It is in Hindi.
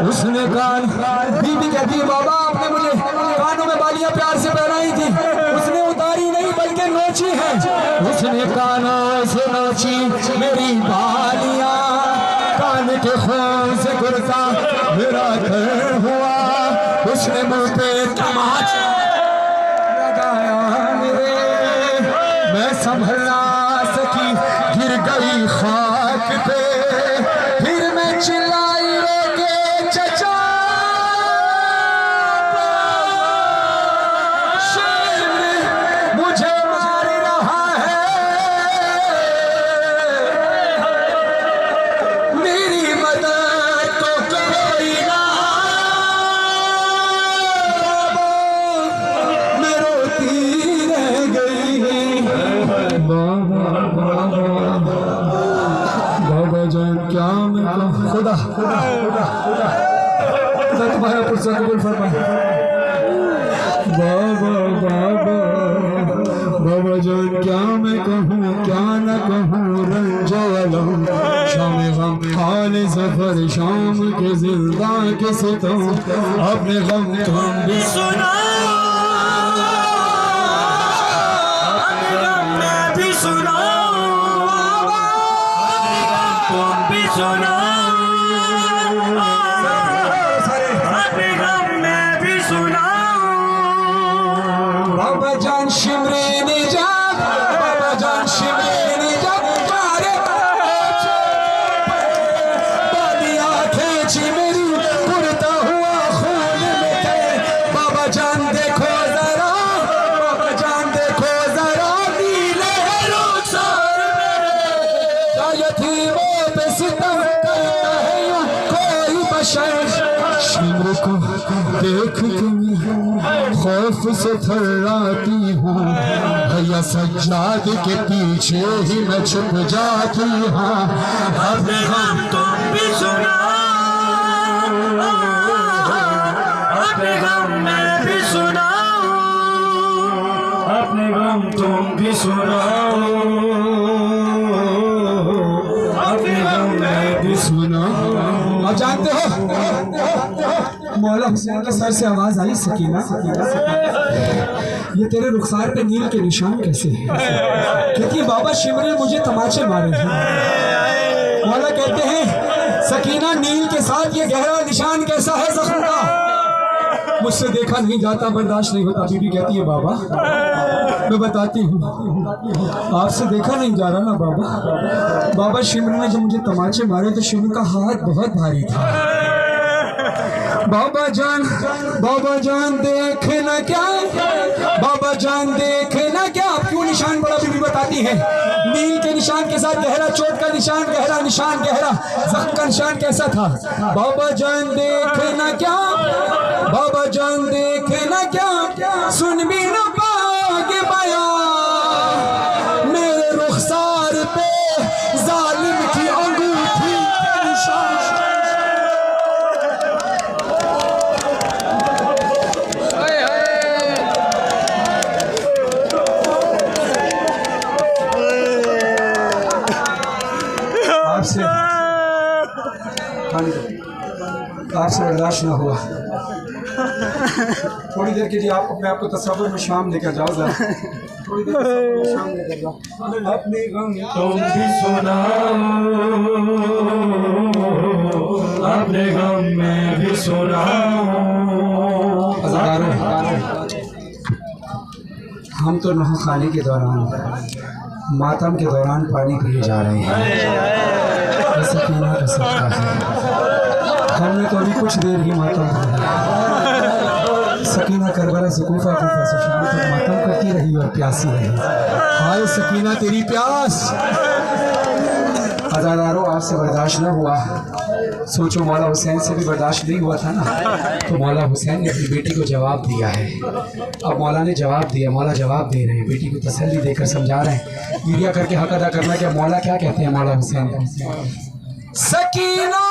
उसने कान बीबी कहती है बाबा आपने मुझे कानों में बालियां प्यार से पहनाई थी, उसने उतारी नहीं बल्कि नोची है। उसने कानों से नोची मेरी बालियां, कान के खून से कुर्ता मेरा घर हुआ। उसने मुंह पे तमाचा लगाया मेरे, मैं संभल ना सकी गिर गई खाक पे। फिर मैं चिल्लाई रोके चचा शेर मुझे मार रहा है, मेरी मदद तो कोई ना। मैं रोती रह गई। बाबा जान क्या मैं खुदा तुम्हारा पुरस्कार कबूल फरमाए। बाबा जान क्या मैं कहूँ क्या न कहूँ, रंजो अलम शाम गम हाल सफर शाम के जिंदा के सितम, अपने गम तुम भी सुना मैं भी सुना तुम भी सुना, अपने गम मैं भी सुना। बाबा जान शिमरे ने जा, बाबा जान शिमरे ने जा, मारे बालियां खींची मेरी, उड़ता हुआ खून में थे। बाबा जान देखो जरा, बाबा जान देखो जरा, नीले रुखसार पे यतीमों पे सितम करता है यूं कोई बशर। शिमरे को देख खौफ से थर्राती हूँ, भैया सज्जाद के पीछे ही मैं छुप जाती हूँ। अपने गम तुम भी सुना, अपने गम मैं भी सुना, अपने गम तुम भी सुनाओ, अपने गम मैं भी सुनाओ। आप जानते हो मौला हुसैन के सर से आवाज आई, सकीना ये तेरे रुखसार पे नील के निशान कैसे हैं? क्योंकि बाबा शिमरे ने मुझे तमाचे मारे हैं। मौला कहते हैं सकीना नील के साथ ये गहरा निशान कैसा है जख्म का? मुझसे देखा नहीं जाता, बर्दाश्त नहीं होता। बीबी कहती है बाबा मैं बताती हूँ, आपसे देखा नहीं जा रहा ना बाबा। बाबा शिमरे ने जब मुझे तमाचे मारे तो शिमरे का हाथ बहुत भारी था। बाबा जान देखना क्या, बाबा जान देखना क्या, क्यों निशान बड़ा? बीबी बताती है नील के निशान के साथ गहरा चोट का निशान, गहरा निशान, गहरा जख्म का निशान कैसा था? बाबा जान देखना क्या, बाबा जान देखना क्या, सुन भी न पाओगे बयां, मेरे रुखसार पे जालिम की अंगूठी का निशान। आपसे बर्दाश्त ना हुआ। थोड़ी देर के लिए आप अपने आप को तस्वीर में शाम लेकर जाओ जरा, थोड़ी देर में शाम लेकर जाओ। अपने गम तुम भी सुनाओ, अपने गम में भी सुनाओ। हम तो नहा खाने के दौरान, मातम के दौरान पानी पिए जा रहे हैं। ऐसा पीना कर सकता है? हमने तो अभी कुछ देर ही मातम सकीना करबला से कूफा से शाम तक मातम करती रही और प्यासी रही। हाय सकीना तेरी प्यास। अज़ादारों आपसे बर्दाश्त न हुआ, सोचो मौला हुसैन से भी बर्दाश्त नहीं हुआ था ना, तो मौला हुसैन ने अपनी बेटी को जवाब दिया है। अब मौला ने जवाब दिया, मौला जवाब दे रहे हैं, बेटी को तसल्ली देकर समझा रहे हैं। मीडिया करके हक अदा करना क्या, मौला क्या कहते हैं मौला हुसैन? सकीना